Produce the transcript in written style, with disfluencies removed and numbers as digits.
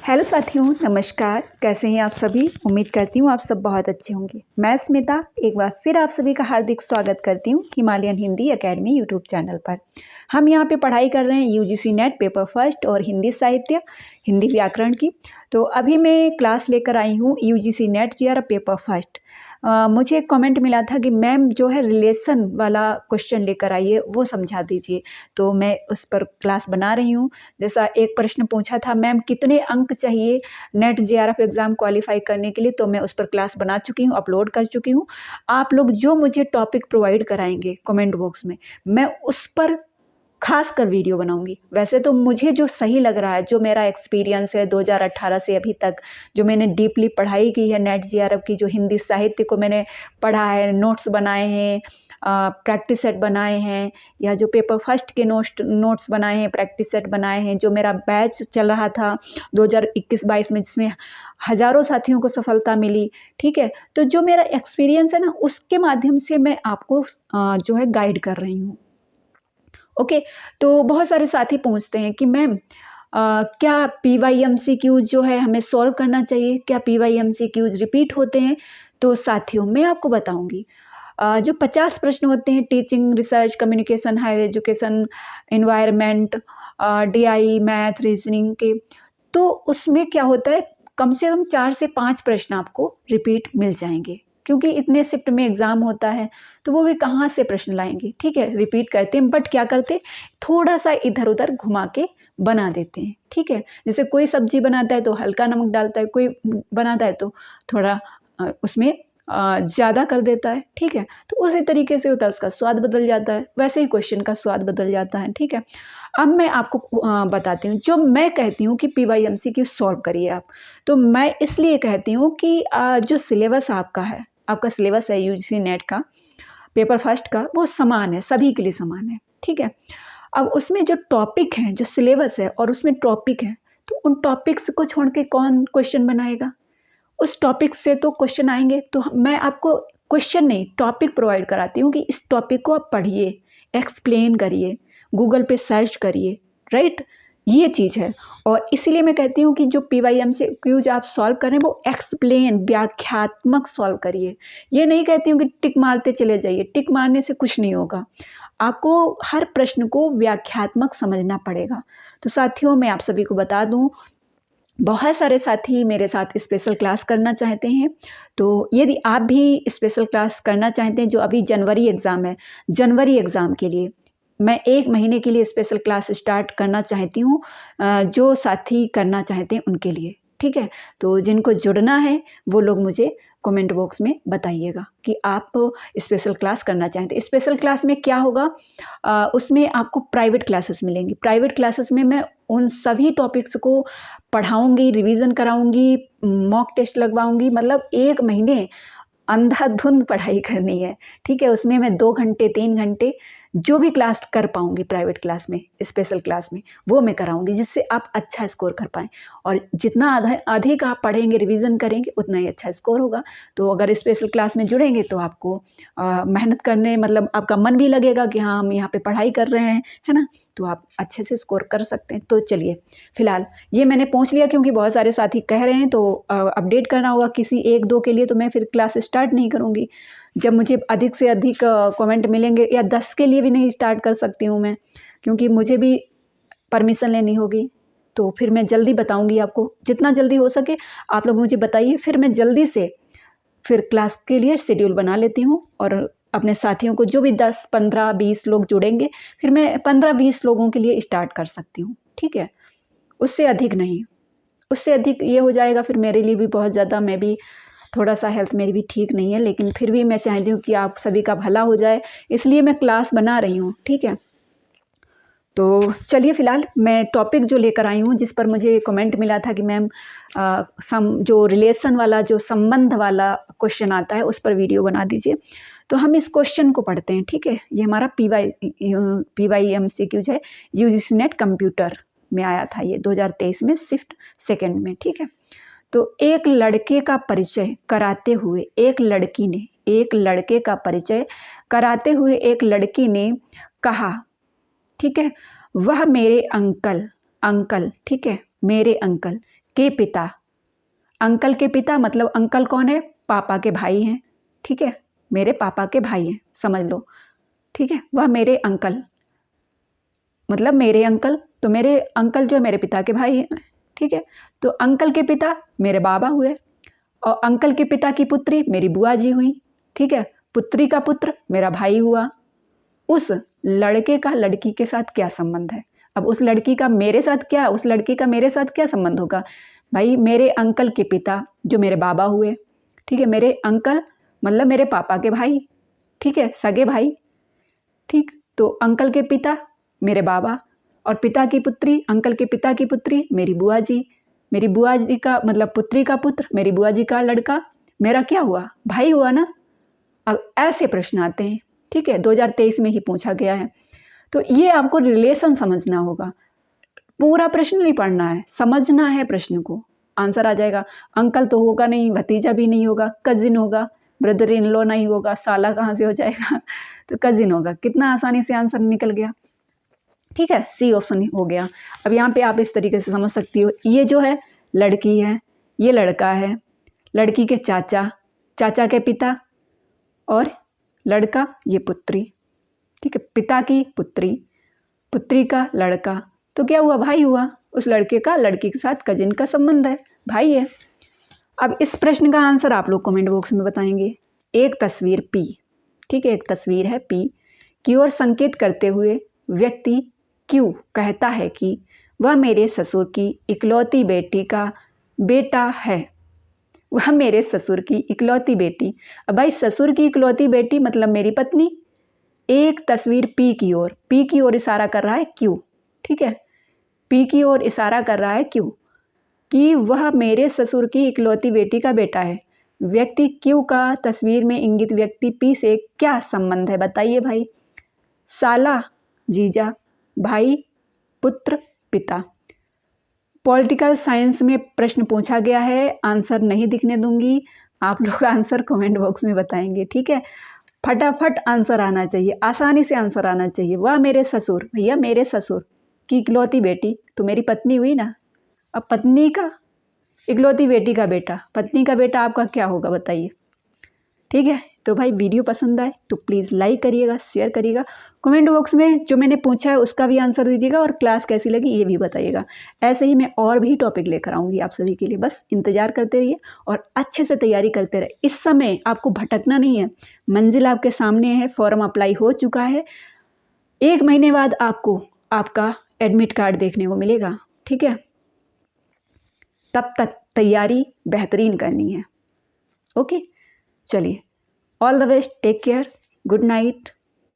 Hello साथियों, नमस्कार। कैसे हैं आप सभी? उम्मीद करती हूँ आप सब बहुत अच्छे होंगे। मैं स्मिता एक बार फिर आप सभी का हार्दिक स्वागत करती हूँ Himalayan Hindi academy YouTube channel पर। हम यहाँ पे पढ़ाई कर रहे हैं यूजीसी नेट पेपर फर्स्ट और हिंदी साहित्य, हिंदी व्याकरण की। तो अभी मैं क्लास लेकर आई हूँ UGC NET JRF paper first. मुझे एक कमेंट मिला था कि मैम जो है रिलेशन वाला क्वेश्चन लेकर आइए, वो समझा दीजिए। तो मैं उस पर क्लास बना रही हूँ। जैसा एक प्रश्न पूछा था, मैम कितने अंक चाहिए नेट जेआरएफ एग्ज़ाम क्वालिफाई करने के लिए, तो मैं उस पर क्लास बना चुकी हूँ, अपलोड कर चुकी हूँ। आप लोग जो मुझे टॉपिक प्रोवाइड कराएंगे कमेंट बॉक्स में, मैं उस पर खास कर वीडियो बनाऊंगी। वैसे तो मुझे जो सही लग रहा है, जो मेरा एक्सपीरियंस है 2018 से अभी तक, जो मैंने डीपली पढ़ाई की है नेट जेआरएफ की, जो हिंदी साहित्य को मैंने पढ़ा है, नोट्स बनाए हैं, प्रैक्टिस सेट बनाए हैं, या जो पेपर फर्स्ट के नोट्स बनाए हैं, प्रैक्टिस सेट बनाए हैं, जो मेरा बैच चल रहा था 2021-22 में, जिसमें हज़ारों साथियों को सफलता मिली। ठीक है, तो जो मेरा एक्सपीरियंस है ना, उसके माध्यम से मैं आपको जो है गाइड कर रही हूँ। ओके, तो बहुत सारे साथी पूछते हैं कि मैम क्या PYMCQs जो है हमें सॉल्व करना चाहिए, क्या PYMCQs रिपीट होते हैं? तो साथियों मैं आपको बताऊंगी, जो 50 प्रश्न होते हैं teaching, research, communication, higher education, environment, DI, math, reasoning के, तो उसमें क्या होता है, कम से कम 4 से 5 प्रश्न आपको रिपीट मिल जाएंगे, क्योंकि इतने शिफ्ट में एग्ज़ाम होता है, तो वो भी कहाँ से प्रश्न लाएंगे। ठीक है, रिपीट करते हैं, बट क्या करते, थोड़ा सा इधर उधर घुमा के बना देते हैं। ठीक है, जैसे कोई सब्जी बनाता है तो हल्का नमक डालता है, कोई बनाता है तो थोड़ा उसमें ज़्यादा कर देता है। ठीक है, तो उसी तरीके से होता है, उसका स्वाद बदल जाता है, वैसे ही क्वेश्चन का स्वाद बदल जाता है। ठीक है, अब मैं आपको बताती हूँ, जो मैं कहती हूँ कि PYMCQ सॉल्व करिए आप, तो मैं इसलिए कहती हूँ कि जो सिलेबस आपका सिलेबस है यूजीसी नेट का पेपर फर्स्ट का, वो समान है, सभी के लिए समान है। ठीक है, अब उसमें जो टॉपिक हैं, जो सिलेबस है और उसमें टॉपिक है, तो उन टॉपिक्स को छोड़ के कौन क्वेश्चन बनाएगा? उस टॉपिक से तो क्वेश्चन आएंगे। तो मैं आपको क्वेश्चन नहीं, टॉपिक प्रोवाइड कराती हूँ कि इस टॉपिक को आप पढ़िए, एक्सप्लेन करिए, गूगल पे सर्च करिए, राइट, ये चीज़ है। और इसीलिए मैं कहती हूँ कि जो PYMCQs आप सॉल्व करें, वो एक्सप्लेन, व्याख्यात्मक सॉल्व करिए। ये नहीं कहती हूँ कि टिक मारते चले जाइए, टिक मारने से कुछ नहीं होगा, आपको हर प्रश्न को व्याख्यात्मक समझना पड़ेगा। तो साथियों मैं आप सभी को बता दूँ, बहुत सारे साथी मेरे साथ स्पेशल क्लास करना चाहते हैं। तो यदि आप भी स्पेशल क्लास करना चाहते हैं, जो अभी जनवरी एग्ज़ाम है, जनवरी एग्ज़ाम के लिए मैं 1 महीने के लिए स्पेशल क्लास स्टार्ट करना चाहती हूँ, जो साथी करना चाहते हैं उनके लिए। ठीक है, तो जिनको जुड़ना है वो लोग मुझे कमेंट बॉक्स में बताइएगा कि आप स्पेशल क्लास करना चाहते हैं। स्पेशल क्लास में क्या होगा, उसमें आपको प्राइवेट क्लासेस मिलेंगी। प्राइवेट क्लासेस में मैं उन सभी टॉपिक्स को पढ़ाऊँगी, रिवीजन कराऊँगी, मॉक टेस्ट लगवाऊँगी, मतलब 1 महीने अंधाधुंध पढ़ाई करनी है। ठीक है, उसमें मैं 2 घंटे 3 घंटे जो भी क्लास कर पाऊँगी प्राइवेट क्लास में, स्पेशल क्लास में, वो मैं कराऊँगी, जिससे आप अच्छा स्कोर कर पाएँ। और जितना अधिक आप पढ़ेंगे, रिवीजन करेंगे, उतना ही अच्छा स्कोर होगा। तो अगर स्पेशल क्लास में जुड़ेंगे तो आपको मेहनत करने, मतलब आपका मन भी लगेगा कि हाँ हम यहाँ पे पढ़ाई कर रहे हैं, है ना, तो आप अच्छे से स्कोर कर सकते हैं। तो चलिए, फिलहाल ये मैंने पूछ लिया, क्योंकि बहुत सारे साथी कह रहे हैं, तो अपडेट करना होगा किसी 1-2 के लिए, तो मैं फिर क्लास स्टार्ट नहीं करूँगी। जब मुझे अधिक से अधिक कमेंट मिलेंगे, या 10 के लिए भी नहीं स्टार्ट कर सकती हूँ मैं, क्योंकि मुझे भी परमिशन लेनी होगी। तो फिर मैं जल्दी बताऊँगी आपको, जितना जल्दी हो सके आप लोग मुझे बताइए, फिर मैं जल्दी से फिर क्लास के लिए शेड्यूल बना लेती हूँ। और अपने साथियों को, जो भी 10, 15, 20 लोग जुड़ेंगे, फिर मैं 15-20 लोगों के लिए स्टार्ट कर सकती हूँ। ठीक है, उससे अधिक नहीं, उससे अधिक ये हो जाएगा फिर मेरे लिए भी बहुत ज़्यादा, मैं भी थोड़ा सा हेल्थ मेरी भी ठीक नहीं है, लेकिन फिर भी मैं चाहती हूँ कि आप सभी का भला हो जाए, इसलिए मैं क्लास बना रही हूँ। ठीक है, तो चलिए, फ़िलहाल मैं टॉपिक जो लेकर आई हूँ, जिस पर मुझे कमेंट मिला था कि मैम जो रिलेशन वाला, जो संबंध वाला क्वेश्चन आता है, उस पर वीडियो बना दीजिए। तो हम इस क्वेश्चन को पढ़ते हैं। ठीक है, ये हमारा PYMCQ है, यूजीसी नेट कंप्यूटर में आया था, ये 2023 में शिफ्ट सेकेंड में। ठीक है, तो एक लड़के का परिचय कराते हुए एक लड़के का परिचय कराते हुए एक लड़की ने कहा, ठीक है, वह मेरे अंकल, ठीक है, मेरे अंकल के पिता, अंकल के पिता मतलब अंकल कौन है? पापा के भाई हैं, ठीक है, मेरे पापा के भाई हैं, समझ लो, ठीक है। वह मेरे अंकल मतलब मेरे अंकल, तो मेरे अंकल जो है मेरे पिता के भाई हैं, ठीक है। तो अंकल के पिता मेरे बाबा हुए और अंकल के पिता की पुत्री मेरी बुआ जी हुई, ठीक है। पुत्री का पुत्र मेरा भाई हुआ। उस लड़के का लड़की के साथ क्या संबंध है? अब उस लड़की का मेरे साथ क्या, उस लड़की का मेरे साथ क्या संबंध होगा? भाई मेरे अंकल के पिता जो मेरे बाबा हुए, ठीक है, मेरे अंकल मतलब मेरे पापा के भाई, ठीक है, सगे भाई, ठीक। तो अंकल के पिता मेरे बाबा और पिता की पुत्री, अंकल के पिता की पुत्री मेरी बुआ जी, मेरी बुआ जी का मतलब पुत्री का पुत्र मेरी बुआ जी का लड़का मेरा क्या हुआ? भाई हुआ ना। अब ऐसे प्रश्न आते हैं, ठीक है, 2023 में ही पूछा गया है। तो ये आपको रिलेशन समझना होगा, पूरा प्रश्न नहीं पढ़ना है, समझना है प्रश्न को, आंसर आ जाएगा। अंकल तो होगा नहीं, भतीजा भी नहीं होगा, कजिन होगा, ब्रदर इन लॉ नहीं होगा, साला कहाँ से हो जाएगा तो कजिन होगा। कितना आसानी से आंसर निकल गया, ठीक है, सी ऑप्शन हो गया। अब यहाँ पे आप इस तरीके से समझ सकती हो, ये जो है लड़की है, ये लड़का है, लड़की के चाचा, चाचा के पिता और लड़का ये पुत्री, ठीक है, पिता की पुत्री, पुत्री का लड़का, तो क्या हुआ? भाई हुआ। उस लड़के का लड़की के साथ कजिन का संबंध है, भाई है। अब इस प्रश्न का आंसर आप लोग कमेंट बॉक्स में बताएंगे। एक तस्वीर पी, ठीक है, एक तस्वीर है पी की ओर संकेत करते हुए व्यक्ति क्यू कहता है कि वह मेरे ससुर की इकलौती बेटी का बेटा है। वह मेरे ससुर की इकलौती बेटी, अब भाई ससुर की इकलौती बेटी मतलब मेरी पत्नी। एक तस्वीर पी की ओर इशारा कर रहा है क्यू, ठीक है, पी की ओर इशारा कर रहा है क्यू कि वह मेरे ससुर की इकलौती बेटी का बेटा है। व्यक्ति क्यू का तस्वीर में इंगित व्यक्ति पी से क्या संबंध है? बताइए भाई। साला, जीजा, भाई, पुत्र, पिता। पॉलिटिकल साइंस में प्रश्न पूछा गया है, आंसर नहीं दिखने दूंगी, आप लोग आंसर कमेंट बॉक्स में बताएंगे, ठीक है। फटाफट आंसर आना चाहिए, आसानी से आंसर आना चाहिए। वह मेरे ससुर, भैया मेरे ससुर की इकलौती बेटी तो मेरी पत्नी हुई ना। अब पत्नी का इकलौती बेटी का बेटा, पत्नी का बेटा आपका क्या होगा बताइए, ठीक है। तो भाई वीडियो पसंद आए तो प्लीज़ लाइक करिएगा, शेयर करिएगा, कमेंट बॉक्स में जो मैंने पूछा है उसका भी आंसर दीजिएगा और क्लास कैसी लगी ये भी बताइएगा। ऐसे ही मैं और भी टॉपिक लेकर आऊँगी आप सभी के लिए, बस इंतज़ार करते रहिए और अच्छे से तैयारी करते रहे। इस समय आपको भटकना नहीं है, मंजिल आपके सामने है, फॉर्म अप्लाई हो चुका है, 1 महीने बाद आपको आपका एडमिट कार्ड देखने को मिलेगा, ठीक है। तब तक तैयारी बेहतरीन करनी है, ओके। चलिए, all the best, take care, good night.